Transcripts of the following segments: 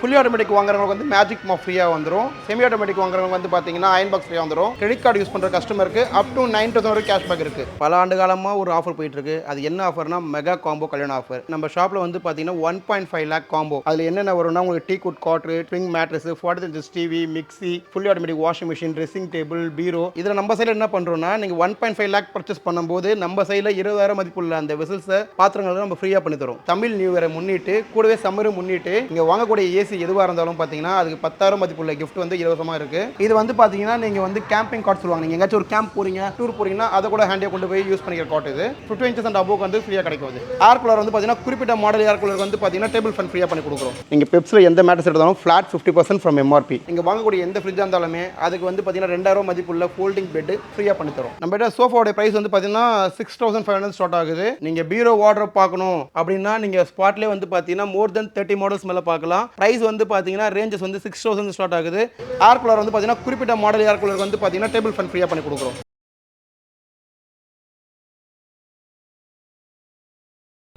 Fully automatic வாங்குறவங்களுக்கு வந்து magic mop ஃப்ரீயாக வந்துடும். செமி ஆட்டோமேட்டிக் வாங்குறவங்க வந்து பார்த்தீங்கன்னா அயன் பாக்ஸ் ஃப்ரீயாக வந்துடும். கிரெடிட் கார்டு யூஸ் பண்ணுற கஸ்டமருக்கு அப் டு 9,000 வரை கேஷ்பேக் இருக்குது. பல ஆண்டு காலமாக ஒரு ஆஃபர் போயிட்டு இருக்கு. அது என்ன ஆஃபர்னா மெகா காம்போ கல்யாண ஆஃபர். நம்ம ஷாப்பில் வந்து பார்த்தீங்கன்னா 1.5 lakh காம்போ. அதில் என்னென்ன வரும்னா உங்களுக்கு டீ குட் காட்ரு, spring mattress, 43 inch TV, mixie, fully automatic washing machine, dressing table, bureau. இதில் நம்ம சைடில் என்ன பண்ணுறோம்னா நீங்கள் 1.5 lakh பர்ச்சேஸ் பண்ணும்போது நம்ம சைடில் 20,000 மதிப்புள்ள அந்த வெசல்ஸை பாத்திரங்களை நம்ம ஃப்ரீயாக பண்ணி தரோம். தமிழ் நியூ இயரை முன்னிட்டு கூடவே சம்மரை முன்னிட்டு இங்கே வாங்கக்கூடிய ஏசி எதுவாக இருந்தாலும் பார்த்தீங்கன்னா அதுக்கு 10,000 மதிப்புள்ள கிஃப்ட் வந்து இலவசமாக இருக்கு. இது வந்து பார்த்தீங்கன்னா நீங்கள் வந்து கேம்பிங் கார்ட் சொல்லுவாங்க. நீங்கள் எங்கேயாச்சும் ஒரு கேம்ப் போறீங்க, டூர் போறீங்கன்னா அதை கூட ஹேண்டியாக கொண்டு போய் யூஸ் பண்ணிக்கிற காட் இது 50 inches அண்ட் அபோவ் வந்து ஃப்ரீயாக கிடைக்கும். ஏர் கூலர் வந்து பார்த்தீங்கன்னா குறிப்பிட்ட மாடல் ஏர் கூலர் வந்து பார்த்தீங்கன்னா டேபிள் ஃபேன் ஃப்ரீயாக பண்ணி கொடுக்குறோம். நீங்கள் பெப்ஸில் எந்த மேட்ரஸ் எடுத்தாலும் ஃபிளாட் 50% ஃப்ரம் எம்ஆர்பி. நீங்கள் வாங்கக்கூடிய எந்த ஃப்ரிட்ஜாக இருந்தாலுமே அதுக்கு வந்து பார்த்தீங்கன்னா 2,000 மதிப்புள்ள ஃபோல்டிங் பெட் ஃப்ரீயாக பண்ணி தரும். நம்ம கிட்ட சோஃபாவோட பிரைஸ் வந்து பார்த்தீங்கன்னா 6,500 ஸ்டார்ட் ஆகுது. நீங்கள் பீரோ வார்ட்ரோப் பார்க்கணும் அப்படின்னா நீங்கள் ஸ்பாட்லேயே வந்து பார்த்தீங்கன்னா மோர் தென் 30 மாடல்ஸ் மேலே பார்க்கலாம். பிரைஸ் வந்து பார்த்தீங்கன்னா ரேஞ்சஸ் வந்து 6,000 ஸ்டார்ட் ஆகுது. ஏர் கூலர் வந்து பார்த்தீங்கன்னா குறிப்பிட்ட மாடல் ஏர் கூலர் வந்து பார்த்தீங்கன்னா டேபிள் ஃபேன் ஃப்ரீயாக பண்ணி கொடுக்குறோம்.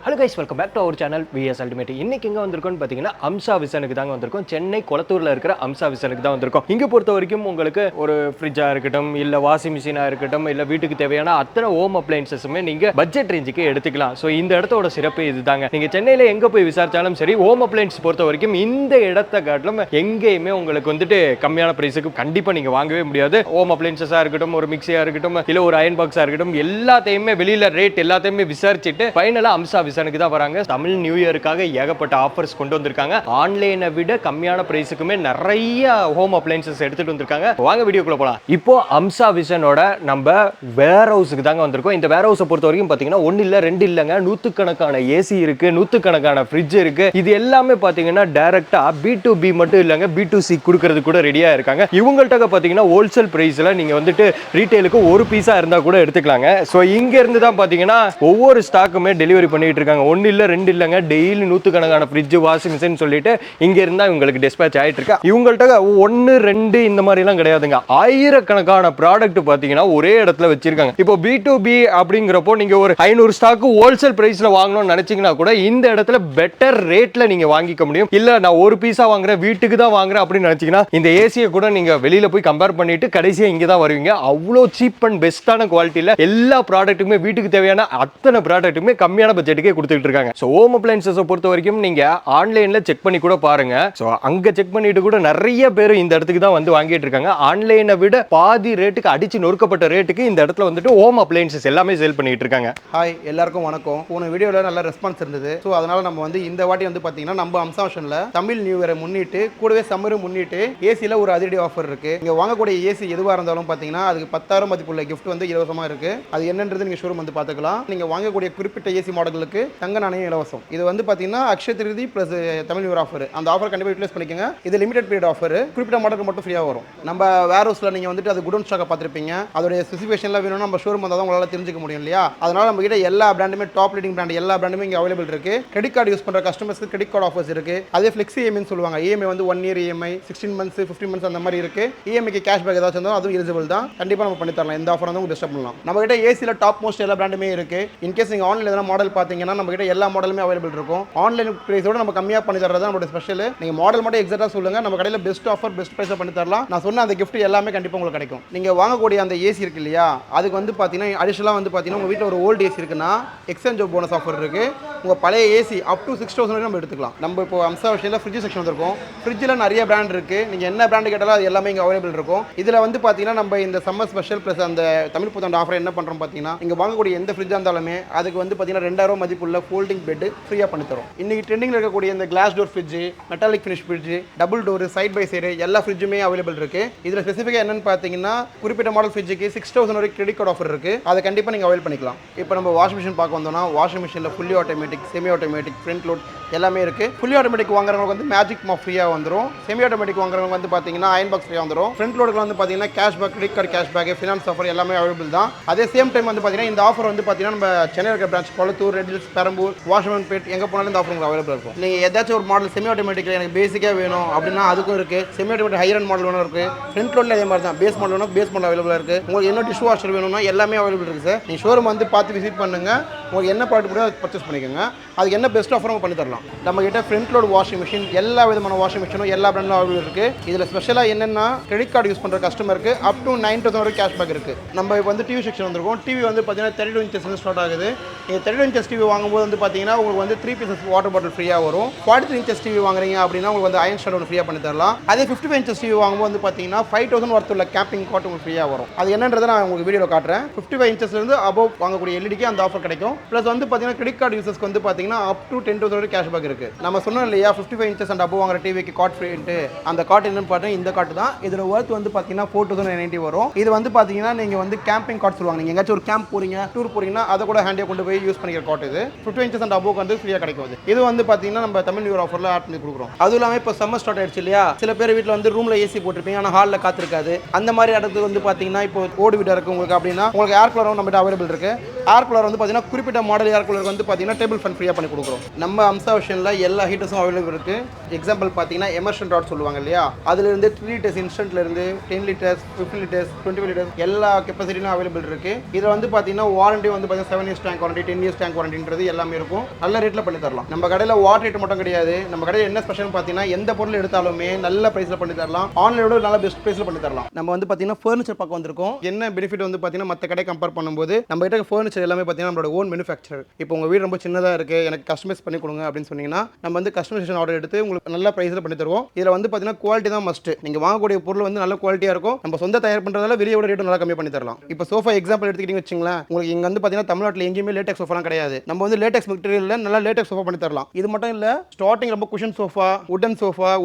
Hello guys, welcome back to our channel VS ultimate. இன்னைக்கு எங்கே வந்திருக்கோம்னு பார்த்தீங்கன்னா அம்சா விசனுக்கு தாங்க வந்திருக்கோம். சென்னை கொளத்தூரில் இருக்கிற அம்சா விசனுக்கு தான் வந்திருக்கோம். இங்கே பொறுத்த வரைக்கும் உங்களுக்கு ஒரு ஃப்ரிட்ஜாக இருக்கட்டும், இல்லை வாஷிங் மிஷினாக இருக்கட்டும், இல்லை வீட்டுக்கு தேவையான அத்தனை ஹோம் அப்ளைன்சஸுமே நீங்கள் பட்ஜெட் ரேஞ்சுக்கு எடுத்துக்கலாம். ஸோ இந்த இடத்தோட சிறப்பு இது தாங்க. நீங்கள் சென்னையில் எங்கே போய் விசாரிச்சாலும் சரி, ஹோம் அப்ளைன்ஸ் பொறுத்த வரைக்கும் இந்த இடத்த காட்டிலும் எங்கேயுமே உங்களுக்கு வந்துட்டு கம்மியான ப்ரைஸுக்கு கண்டிப்பாக நீங்கள் வாங்கவே முடியாது. ஹோம் அப்ளைன்சஸாக இருக்கட்டும், ஒரு மிக்சியாக இருக்கட்டும், இல்லை ஒரு அயன் பாக்ஸாக இருக்கட்டும், எல்லாத்தையுமே வெளியில் ரேட் எல்லாத்தையுமே விசாரிச்சுட்டு ஃபைனலாக அம்சா விசனுக்கு தான் வராங்க. தமிழ் நியூ இயருக்காக ஏகப்பட்ட ஆஃபர்ஸ் கொண்டு வந்திருக்காங்க. ஆன்லைனை விட கம்மியான பிரைஸுக்குமே நிறைய ஹோம் அப்ளைன்சஸ் எடுத்துட்டு வந்திருக்காங்க. வாங்க வீடியோக்குள்ள போலாம். இப்போ அம்சா விசனோட நம்ம வேர் ஹவுஸுக்கு தாங்க வந்திருக்கோம். இந்த வேர் ஹவுஸை பொறுத்த வரைக்கும் பார்த்தீங்கன்னா 1 இல்ல 2 இல்லைங்க, 100கணக்கான ஏசி இருக்கு, 100கணக்கான ஃப்ரிட்ஜ் இருக்கு. இது எல்லாமே பார்த்தீங்கன்னா டைரக்டா B2B மட்டும் இல்லைங்க, B2C கொடுக்கறது கூட ரெடியா இருக்காங்க. இவங்கள்ட்ட பார்த்தீங்கன்னா ஹோல்சேல் பிரைஸ்ல நீங்க வந்துட்டு ரீட்டைலுக்கு ஒரு பீஸா இருந்தா கூட எடுத்துக்கலாங்க. ஸோ இங்க இருந்து தான் பார்த்தீங்கன்னா ஒவ்வொரு ஸ்டாக்குமே டெலிவரி பண்ணிட்டு இருக்காங்க. 1 இல்ல 2 இல்லைங்க, டெய்லி 100கணக்கான ஃப்ரிட்ஜ், வாஷிங் மிஷின் சொல்லிட்டு இங்க இருந்தா இவங்களுக்கு டிஸ்பேச் ஆயிட்டு இருக்கு. இவங்கள்ட்ட 1 2 இந்த மாதிரி எல்லாம் கிடையாதுங்க, ஆயிரக்கணக்கான ப்ராடக்ட் பாத்தீங்கன்னா ஒரே இடத்துல வச்சிருக்காங்க. இப்போ B2B அப்படிங்கிறப்போ நீங்க ஒரு 500 ஸ்டாக் ஹோல்சேல் பிரைஸ்ல வாங்கணும்னு நினைச்சீங்கன்னா கூட இந்த இடத்துல பெட்டர் ரேட்ல நீங்க வாங்கிக்க முடியும். இல்ல நான் ஒரு பீஸா வாங்குறேன், வீட்டுக்கு தான் வாங்குறேன் அப்படின்னு நினைச்சீங்கன்னா இந்த ஏசியை கூட நீங்க வெளியில போய் கம்பேர் பண்ணிட்டு கடைசியா இங்க தான் வருவீங்க. அவ்வளோ சீப் அண்ட் பெஸ்டான குவாலிட்டியில எல்லா ப்ராடக்ட்டுமே, வீட்டுக்கு தேவையான அத்தனை ப்ராடக்ட்டுமே கம்மியான பட்ஜெட்டுக்கே கொடுத்துட்டு இருக்காங்க. சோ ஹோம் அப்ளைன்சஸை பொறுத்த வரைக்கும் நீங்க ஆன்லைன்ல செக் பண்ணி கூட பாருங்க. சோ அங்க செக் பண்ணிட்டு கூட நிறைய பேர் இந்த இடத்துக்கு தான் வந்து வாங்கிட்டு இருக்காங்க. ஆன்லைனை விட பாதி ரேட்டுக்கு அடிச்சு நொறுக்கப்பட்ட ரேட்டுக்கு இந்த இடத்துல வந்துட்டு ஹோம் அப்ளைன்சஸ் எல்லாமே சேல் பண்ணிட்டு இருக்காங்க. ஹாய், எல்லாருக்கும் வணக்கம். போன வீடியோல நல்ல ரெஸ்பான்ஸ் இருந்தது. ஸோ அதனால நம்ம வந்து இந்த வாட்டி வந்து பாத்தீங்கன்னா நம்ம அம்சா விசன்ல தமிழ் நியூ இயரை முன்னிட்டு கூடவே சம்மரை முன்னிட்டு ஏசில ஒரு அதிரடி ஆஃபர் இருக்கு. இங்க வாங்கக்கூடிய ஏசி எதுவாக இருந்தாலும் பாத்தீங்கன்னா அதுக்கு 10,000 மதிப்புள்ள கிஃப்ட் வந்து இலவசமா இருக்கு. அது என்னன்றது நீங்க ஷோரூம் வந்து பாத்துக்கலாம். நீங்க வாங்கக்கூடிய குறிப்பிட்ட ஏசி மாடலுக்கு தங்க நாணயம் இலவசம். இது வந்து பாத்தீங்கன்னா அக்ஷய திருதி பிளஸ் தமிழ் நியூ ஆஃபர். அந்த ஆஃபர் கண்டிப்பா யூட்டிலைஸ் பண்ணிக்கங்க. இது லிமிடெட் பீரியட் ஆஃபர், குறிப்பிட்ட மாடலுக்கு மட்டும் ஃப்ரீயா வரும். நம்ம வேர் ஹவுஸ்ல நீங்க வந்துட்டு அது குடோன் ஸ்டாக்க பார்த்திருப்பீங்க. அதோட ஸ்பெசிஃபிகேஷன்ல வேணும்னா நம்ம ஷோரூம் வந்தா தான் உங்களால தெரிஞ்சுக்க முடியும் இல்லையா? அதனால நம்ம கிட்ட எல்லா பிராண்டுமே, டாப் லீடிங் பிராண்ட் எல்லா பிராண்டுமே இங்க அவைலபிள் இருக்கு. கிரெடிட் கார்டு யூஸ் பண்ற கஸ்டமர்ஸ்க்கு கிரெடிட் கார்டு ஆஃபர்ஸ் இருக்கு. அதே ஃப்ளெக்ஸி இஎம்ஐ சொல்லுவாங்க. இஎம்ஐ வந்து 1 year இஎம்ஐ, 16 months, 15 months அந்த மாதிரி இருக்கு. இஎம்ஐக்கு கேஷ்பேக் ஏதாச்சும் இருந்தாலும் அதுவும் எலிஜிபிள் தான். கண்டிப்பா நம்ம பண்ணி தரலாம். எந்த ஆஃபர் வந்து உங்களுக்கு டிஸ்டர்ப் பண்ணலாம். நம்ம கிட்ட ஏசில டாப் மோஸ்ட் எல்லா பிராண்டுமே இருக்கு. இன் கேஸ் நீங்க ஆன்லைன்ல எதனா மாடல் பாத்தீங்கன்னா நம்ம கிட்ட எல்லா மாடலுமே அவைலபிள் இருக்கும். ஆன்லைன் பிரைஸோட நம்ம கம்மியா பண்ணி தரது நம்மளோட ஸ்பெஷல். நீங்க மாடல் மட்டும் எக்ஸாக்ட்டா சொல்லுங்க, நம்ம கடையில பெஸ்ட் ஆஃபர், பெஸ்ட் பிரைஸ்ல பண்ணி தரலாம். நான் சொன்ன அந்த gift எல்லாமே கண்டிப்பா உங்களுக்கு கிடைக்கும். நீங்க வாங்கக்கூடிய அந்த ஏசி இருக்கு இல்லையா, அதுக்கு வந்து பாத்தீங்கன்னா அடிஷனலா வந்து பாத்தீங்கன்னா உங்க வீட்ல ஒரு ஓல்ட் ஏசி இருக்குன்னா எக்ஸ்சேஞ்ச் போனஸ் ஆஃபர் இருக்கு. உங்க பழைய ஏசி அப் டு 6,000 நம்ம எடுத்துக்கலாம். நம்ம இப்போ அம்சா விஷயத்துல ஃப்ரிட்ஜ் செக்ஷன் வந்திருக்கோம். ஃப்ரிட்ஜ்ல நிறைய பிராண்ட் இருக்கு. நீங்க என்ன பிராண்ட் கேட்டாலும் அது எல்லாமே இங்க அவைலபிள் இருக்கும். இதுல வந்து பாத்தீங்கன்னா நம்ம இந்த சம்மர் ஸ்பெஷல் பிளஸ் அந்த தமிழ் புத்தாண்டு ஆஃபர் என்ன பண்றோம் பாத்தீங்கன்னா, இங்க வாங்கக்கூடிய எந்த ஃப்ரிட்ஜா இருந்தாலுமே அதுக்கு வந்து பாத்தீங்கன்னா 2,000 மதிப்புள்ள ஃபோல்டிங் பெட் ஃப்ரீயா பண்ணி தரோம். இன்னைக்கு ட்ரெண்டிங்ல இருக்கக்கூடிய இந்த glass door fridge, metallic finish fridge, double door, side by side எல்லா ஃப்ரிட்ஜுமே அவைலபிள் இருக்கு. இதுல ஸ்பெசிஃபிக்கா என்னன்னு பாத்தீங்கன்னா குறிப்பிட்ட மாடல் ஃப்ரிட்ஜுக்கு 6,000 வரை கிரெடிட் கார்டு ஆஃபர் இருக்கு. அதை கண்டிப்பா நீங்க அவைல் பண்ணிக்கலாம். இப்போ நம்ம வாஷிங் மிஷின் பார்க்க வந்தோம்னா வாஷிங் மிஷின்ல fully automatic, semi automatic, front load எல்லாமே இருக்கு. ஃபுல்லி ஆட்டோமேட்டிக் வாங்குறவங்களுக்கு வந்து மேஜிக் மாப் ஃப்ரீயா வந்துரும். செமி ஆட்டோமேட்டிக் வாங்குறவங்க வந்து பாத்தீங்கன்னா அயன் பாக்ஸ் ஃப்ரீயா வந்துரும். ஃப்ரண்ட் லோடுக்கு வந்து பாத்தீங்கன்னா cashback, credit card cashback, finance offer எல்லாமே அவைலபிள் தான். அதே சேம் டைம் வந்து பாத்தீங்கன்னா இந்த ஆஃபர் வந்து பாத்தீங்கன்னா நம்ம சென்னை இருக்க branch Kolathur, Red Hills, Perambur, Washermanpet எங்கே போனாலும் இந்த ஆஃபர் உங்களுக்கு அவைலபிள் இருக்கும். நீங்கள் ஏதாச்சும் ஒரு மாடல் செமி ஆட்டோமேட்டிக்கில் எனக்கு பேசிக்காக வேணும் அப்படின்னா அதுக்கும் இருக்குது. Semi automatic higher and model வேணும் இருக்குது. ஃப்ரண்ட் லோடில் அதே மாதிரி தான் பேஸ் மாடல் வேணும், பேஸ் மாடல் அவைலபிளாக இருக்குது. உங்களுக்கு என்ன டிஷ் வாஷர் வேணும்னா எல்லாமே அவைலபிள் இருக்குது சார். நீங்கள் ஷோரூம் வந்து பார்த்து விசிட் பண்ணுங்கள். உங்களுக்கு என்ன ப்ராடக்ட் முடியும் அதை பர்ச்சேஸ் பண்ணிக்கோங்க. அதுக்கு என்ன பெஸ்ட் ஆஃபர் பண்ணி தரலாம். நம்மகிட்ட ஃப்ரண்ட் லோட் வாஷிங் மிஷின் எல்லா விதமான வாஷிங் மிஷினும் எல்லா பிராண்டும் அவைலபிள் இருக்குது. இதில் ஸ்பெஷலாக என்னென்னா கிரெடிட் கார்டு யூஸ் பண்ணுற கஸ்டமருக்கு அப் டு 9,000 வரைக்கும் கேஷ்பேக் இருக்குது. நம்ம இப்போ வந்து டிவி செக்ஷன் வந்திருக்கோம். டிவி வந்து பார்த்தீங்கன்னா 32 inches ஸ்டார்ட் ஆகுது. நீங்கள் 32 inches டிவி வாங்கும்போது வந்து பார்த்தீங்கன்னா உங்களுக்கு வந்து 3 pieces வாட்டர் பாட்டில் ஃப்ரீயாக வரும். 43 inches டிவி வாங்குறீங்க அப்படின்னா உங்களுக்கு வந்து அயன் ஸ்டாண்ட் ஒன்று ஃப்ரீயாக பண்ணி தரலாம். அதே 55 inches டிவி வாங்கும்போது வந்து பார்த்தீங்கன்னா 5,000 ஒர்த் உள்ள கேம்பிங் காட் உங்களுக்கு ஃப்ரீயாக வரும். அது என்னன்றதை நான் உங்களுக்கு வீடியோவில் காட்டுறேன். 55 inchesலேருந்து அபவ் வாங்கக்கூடிய எல்இடிக்கு அந்த ஆஃபர் கிடைக்கும். ப்ளஸ் வந்து பார்த்தீங்கன்னா கிரெடிட் கார்டு யூசர்ஸ்க்கு வந்து பார்த்தீங்கன்னா அப் டு 10,000 வரைக்கும் கேஷ்பேக் இருக்குது. நம்ம சொன்னோம் இல்லையா 55 inches அண்ட் அபவ் வாங்குற டிவிக்கு காட் ஃப்ரீன்ட்டு. அந்த காட் என்னன்னு பார்த்தீங்கன்னா இந்த காட்டு தான். இதோட ஒர்த் வந்து பார்த்தீங்கன்னா 4,090 வரும். இது வந்து பார்த்தீங்கன்னா நீங்கள் வந்து கேம்பிங் காட் சொல்லுவாங்க. நீங்கள் எங்கேயாச்சும் ஒரு கேம்ப் போறீங்க, டூர் போறீங்கன்னா அதை கூட ஹேண்டியாக கொண்டு போய் யூஸ் பண்ணிக்கிற காட் இது. 55 inches அண்ட் அபவ் வந்து ஃப்ரீயாக கிடைக்கும். இது வந்து பார்த்தீங்கன்னா நம்ம தமிழ் நியூ ஆஃபரில் ஆட் பண்ணி கொடுக்குறோம். அதுவும் இல்லாமல் இப்போ சம்மர் ஸ்டார்ட் ஆயிடுச்சு இல்லையா, சில பேர் வீட்டில் வந்து ரூமில் ஏசி போட்டிருப்பீங்க ஆனால் ஹாலில் காத்திருக்காது. அந்த மாதிரி இடத்துக்கு வந்து பார்த்தீங்கன்னா இப்போ ஓடு வீடாக இருக்குது உங்களுக்கு அப்படின்னா உங்களுக்கு ஏர் கூலரும் நம்மகிட்ட அவைலபிள் இருக்குது. ஏர் கூலர் வந்து பார்த்தீங்கன்னா குறிப்பிட்ட மாடல் ஏர் கூலருக்கு வந்து பார்த்தீங்கன்னா டேபிள் ஃபேன் ஃப்ரீயாக பண்ணி கொடுக்குறோம். நம்ம அம்சா விஷனில் எல்லா ஹீட்டர்ஸும் அவைலபிள் இருக்குது. எக்ஸாம்பிள் பார்த்தீங்கன்னா எமர்ஷன் ராட் சொல்லுவாங்க இல்லையா, அதுலேருந்து 3 liters இன்ஸ்டன்ட்லேருந்து 10 liters 15 liters 20 liters எல்லா கெப்பாசிட்டியும் அவைலபிள் இருக்குது. இதில் வந்து பார்த்தீங்கன்னா வாரண்டி வந்து பார்த்தீங்கன்னா 7 years tank warranty, 10 years tank வாரண்டின்றது எல்லாமே இருக்கும். நல்ல ரேட்டில் பண்ணி தரலாம். நம்ம கடையில் வாட்டர் ரேட் மட்டும் கிடையாது. நம்ம கடையில் என்ன ஸ்பெஷல் பார்த்தீங்கன்னா எந்த பொருள் எடுத்தாலுமே நல்ல ப்ரைஸில் பண்ணி தரலாம். ஆன்லைனோட நல்ல பெஸ்ட் ப்ரைஸில் பண்ணி தரலாம். நம்ம வந்து பார்த்தீங்கன்னா ஃபர்னிச்சர் பக்கம் வந்திருக்கோம். என்ன பெனிஃபிட் வந்து பார்த்தீங்கன்னா மற்ற கடை கம்பேர் பண்ணும்போது நம்ம கிட்ட ஃபர்னிச்சர் எல்லாமே பார்த்தீங்கன்னா நம்மளோட ஓன் மேனுஃபேக்சர். இப்போ உங்கள் வீடு ரொம்ப சின்னதாக இருக்குது, எனக்கு கஸ்டமைஸ் பண்ணி கொடுங்க அப்படின்னு சொன்னீங்கன்னா நம்ம வந்து கஸ்டமைசேஷன் ஆர்டர் எடுத்து உங்களுக்கு நல்ல ப்ரைஸில் பண்ணி தருவோம். இதில் வந்து பார்த்தீங்கன்னா குவாலிட்டி தான் மஸ்ட். நீங்கள் வாங்கக்கூடிய பொருள் வந்து நல்ல குவாலிட்டியாக இருக்கும். நம்ம சொந்த தயார் பண்ணுறதால வெளியோட ரேட்டும் நல்லா கம்மி பண்ணி தரலாம். இப்போ சோஃபா எக்ஸாம்பிள் எடுத்துக்கிட்டீங்க வச்சுங்களேன், உங்களுக்கு இங்கே வந்து பார்த்தீங்கன்னா தமிழ்நாட்டில் எங்கேயுமே லேட்டெக்ஸ் சோஃபாலாம் கிடையாது. நம்ம வந்து லேட்டெக்ஸ் மெட்டீரியலில் நல்லா லேட்டெக்ஸ் சோஃபா பண்ணி தரலாம். இது மட்டும் இல்லை, ஸ்டார்டிங் ரொம்ப குஷன் சோஃபா,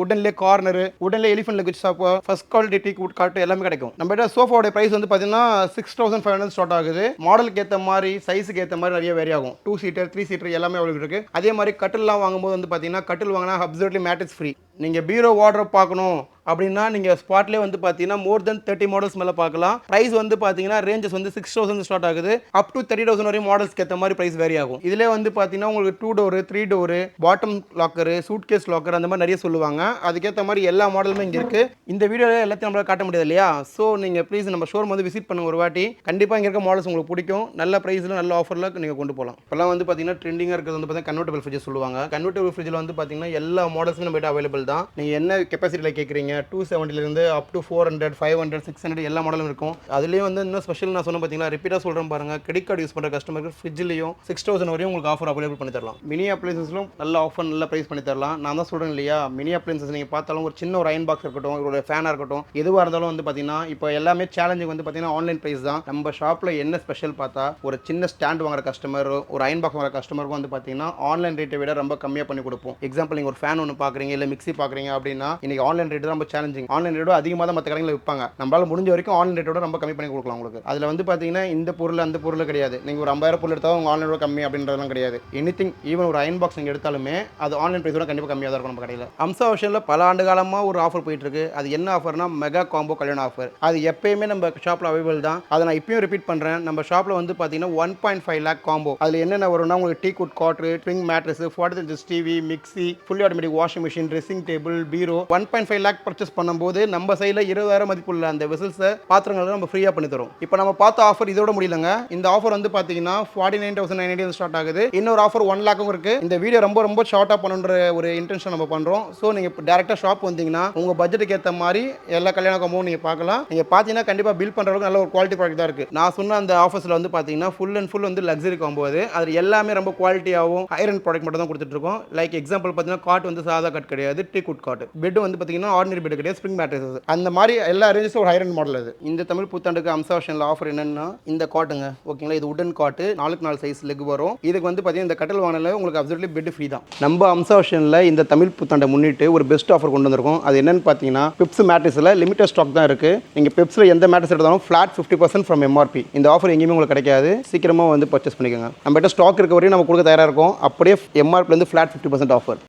உடன்லே கார்னர், உடன்லே elephant leg sofa, first quality teak wood cot எல்லாமே கிடைக்கும். நம்ம கிட்ட சோஃபாவோட பிரைஸ் வந்து பார்த்தீங்கன்னா 6,500 ஸ்டார்ட் ஆகுது. மாடலுக்கு ஏற்ற மாதிரி சைஸுக்கு ஏற்ற மாதிரி நிறைய வேரி ஆகும். 2 seater 3 seater எல்லாமே அவைலபிள் இருக்கு. அதே மாதிரி கட்டில்லாம் வாங்கும்போது வந்து பார்த்தீங்கன்னா கட்டில் வாங்கினா அப்சல்யூட்லி மேட்ரிக்ஸ் ஃப்ரீ. நீங்கள் பீரோ வார்ட்ரோப் பார்க்கணும் அப்படின்னா நீங்கள் ஸ்பாட்லேயே வந்து பார்த்தீங்கன்னா மோர் தென் 30 மாடல்ஸ் மேலே பார்க்கலாம். ப்ரைஸ் வந்து பார்த்தீங்கன்னா ரேஞ்சஸ் வந்து 6,000 ஸ்டார்ட் ஆகுது. அப் டு 30,000 வரையும் மாடல்ஸ்க்கு ஏற்ற மாதிரி ப்ரைஸ் வேரி ஆகும். இதிலே வந்து பார்த்தீங்கன்னா உங்களுக்கு 2 door 3 door bottom locker, suitcase locker அந்த மாதிரி நிறைய சொல்லுவாங்க. அதுக்கேற்ற மாதிரி எல்லா மாடலுமே இங்கே இருக்குது. இந்த வீடியோவில் எல்லாத்தையும் நம்மளால் காட்ட முடியாது இல்லையா, ஸோ நீங்கள் ப்ளீஸ் நம்ம ஷோரூம் வந்து விசிட் பண்ணுங்க ஒரு வாட்டி. கண்டிப்பாக இங்கே இருக்க மாடல்ஸ் உங்களுக்கு பிடிக்கும். நல்ல ப்ரைஸில் நல்ல ஆஃபரில் நீங்கள் கொண்டு போகலாம். இப்போலாம் வந்து பார்த்தீங்கன்னா ட்ரெண்டிங்காக இருக்கிறது வந்து பார்த்தீங்கன்னா கன்வெர்ட்டபிள் ஃப்ரிட்ஜ் சொல்லுவாங்க. கன்வெர்ட்டபிள் ஃப்ரிட்ஜில் வந்து பார்த்தீங்கன்னா எல்லா மாடல்ஸுமே நம்ம அவைலபிள் தான். நீங்கள் என்ன கெப்பாசிட்டியில் கேட்குறீங்க, 270 அப் டு 400 500 600 எல்லா மாடலும் இருக்கும். அதுலேயும் வந்து இன்னும் ஸ்பெஷல் நான் சொன்ன பார்த்தீங்கன்னா ரிப்பீட்டாக சொல்கிறேன் பாருங்க, கிரெடிட் கார்டு யூஸ் பண்ணுற கஸ்டமருக்கு ஃப்ரிட்ஜ்லையும் 6,000 வரையும் உங்களுக்கு ஆஃபர் அவைலபிள் பண்ணி தரலாம். மினி அப்ளைன்சஸ்லும் நல்ல ஆஃபர் நல்ல ப்ரைஸ் பண்ணி தரலாம். நான் தான் சொல்கிறேன் இல்லையா, மினி அப்ளைன்சஸ் நீங்கள் பார்த்தாலும் ஒரு சின்ன ஒரு அயன் பாக்ஸ் இருக்கட்டும், ஒரு ஃபேனாக இருக்கட்டும், எதுவாக இருந்தாலும் வந்து பார்த்தீங்கன்னா இப்போ எல்லாமே சேலஞ்சுக்கு வந்து பார்த்தீங்கன்னா ஆன்லைன் ப்ரைஸ் தான். நம்ம ஷாப்பில் என்ன ஸ்பெஷல் பார்த்தா ஒரு சின்ன ஸ்டாண்ட் வாங்குற கஸ்டமர், ஒரு அயன் பாக்ஸ் வாங்குற கஸ்டமருக்கு வந்து பார்த்தீங்கன்னா ஆன்லைன் ரேட்டை விட ரொம்ப கம்மியாக பண்ணி கொடுப்போம். எக்ஸாம்பிள் நீங்கள் ஒரு ஃபேன் ஒன்று பார்க்குறீங்க, இல்லை மிக்ஸி பார்க்குறீங்க அப்படின்னா இன்னைக்கு ஆன்லைன் ரேட் தான் ரொம்ப சேலஞ்சிங். ஆன்லைன் ரேட்டோட அதிகமாக தான் மற்ற கடைகளில் விற்பாங்க. நம்மளால முடிஞ்ச வரைக்கும் ஆன்லைன் ரேட்டோட ரொம்ப கம்மி பண்ணி கொடுக்கலாம் உங்களுக்கு. அதில் வந்து பார்த்தீங்கன்னா இந்த பொருள் அந்த பொருள் கிடையாது. நீங்கள் ஒரு 50,000 பொருள் எடுத்தாலும் உங்கள் ஆன்லைனோட கம்மி அப்படின்றதுலாம் கிடையாது. எனிதிங் ஈவன் ஒரு அயன் பாக்ஸ் நீங்கள் எடுத்தாலுமே அது ஆன்லைன் ப்ரைஸோட கண்டிப்பாக கம்மியாக தான் இருக்கும் நம்ம கடையில். அம்சா விஷனில் பல ஆண்டு காலமாக ஒரு ஆஃபர் போயிட்டு இருக்கு. அது என்ன ஆஃபர்னா மெகா காம்போ கல்யாண ஆஃபர். அது எப்பயுமே நம்ம ஷாப்பில் அவைலபிள் தான். அதை நான் இப்பயும் ரிப்பீட் பண்ணுறேன். நம்ம ஷாப்பில் வந்து பார்த்தீங்கன்னா 1.5 lakh காம்போ. அதில் என்னென்ன வரும்னா உங்களுக்கு டீ குட் காட்ரு, spring mattress, 40 inches TV, mixie, fully automatic washing machine, dressing table, bureau 1.5 lakh purchase பண்ணும்போது நம்ம சைடில் 20,000 மதிப்புள்ள அந்த வெசல்ஸை பாத்திரங்களை நம்ம ஃப்ரீயாக பண்ணி தரோம். இப்போ நம்ம பார்த்த ஆஃபர் இதோட முடியலங்க. இந்த ஆஃபர் வந்து பார்த்தீங்கன்னா 49,990 ஸ்டார்ட் ஆகுது. இன்னொரு ஆஃபர் 1 lakhம் இருக்கு. இந்த வீடியோ ரொம்ப ஷார்ட்டாக பண்ணுற ஒரு இன்டென்ஷன் நம்ம பண்ணுறோம். ஸோ நீங்கள் இப்போ டேரெக்டாக ஷாப் வந்தீங்கன்னா உங்கள் பட்ஜெட்டுக்கு ஏற்ற மாதிரி எல்லா கல்யாண காம்போவும் நீங்கள் பார்க்கலாம். நீங்கள் பார்த்தீங்கன்னா கண்டிப்பாக பில் பண்ணுறதுக்கு நல்ல ஒரு குவாலிட்டி ப்ராடக்ட் தான் இருக்குது. நான் சொன்ன அந்த ஆஃபர்ஸில் வந்து பார்த்தீங்கன்னா ஃபுல் அண்ட் ஃபுல் வந்து லக்ஸரி காம்போ. அது எல்லாமே ரொம்ப குவாலிட்டியாகவும் ஹையர் அண்ட் ப்ராடக்ட் மட்டும் தான் கொடுத்துட்ருக்கோம். லைக் எக்ஸாம்பிள் பார்த்தீங்கன்னா காட் வந்து சாதா கட் கிடையாது, டீ குட் காட். பெட் வந்து பார்த்தீங்கன்னா ஆர்டினரி பெட் கிடையாது, ஸ்ப்ரிங் மேட்ரஸ். அந்த மாதிரி எல்லா ரேஞ்சஸும் ஒரு ஹையர் அண்ட் மாடல். அது இந்த தமிழ் புத்தாண்டுக்கு அம்சா விஷனில் ஆஃபர் என்னன்னா இந்த காட்டுங்க, ஓகேங்களா. இது உடன் காட்டு, 4x4 சைஸ் லெக் வரும். இதுக்கு வந்து பார்த்தீங்கன்னா இந்த கட்டல் வாங்கினால உங்களுக்கு அப்சல்யூட்லி பெட் ஃப்ரீ தான். நம்ம அம்சா விஷனில் இந்த தமிழ் புத்தாண்டை முன்னிட்டு ஒரு பெஸ்ட் ஆஃபர் கொண்டு வந்திருக்கோம். அது என்னன்னு பார்த்தீங்கன்னா பெப்ஸ் மேட்ரஸில் லிமிட்டட் ஸ்டாக் தான் இருக்கு. நீங்கள் பெப்ஸில் எந்த மேட்ரஸ் எடுத்தாலும் ஃபிளாட் 50% ஃப்ரம் எம்ஆர்பி. இந்த ஆஃபர் எங்கேயுமே உங்களுக்கு கிடைக்காது. சீக்கிரமாக வந்து பர்ச்சேஸ் பண்ணிக்கோங்க. நம்ம கிட்ட ஸ்டாக் இருக்க வரையும் நம்ம கொடுக்க தயாராக இருக்கும். அப்படியே எம்ஆர்பிலேருந்து ஃபிளாட் 50% ஆஃபர்.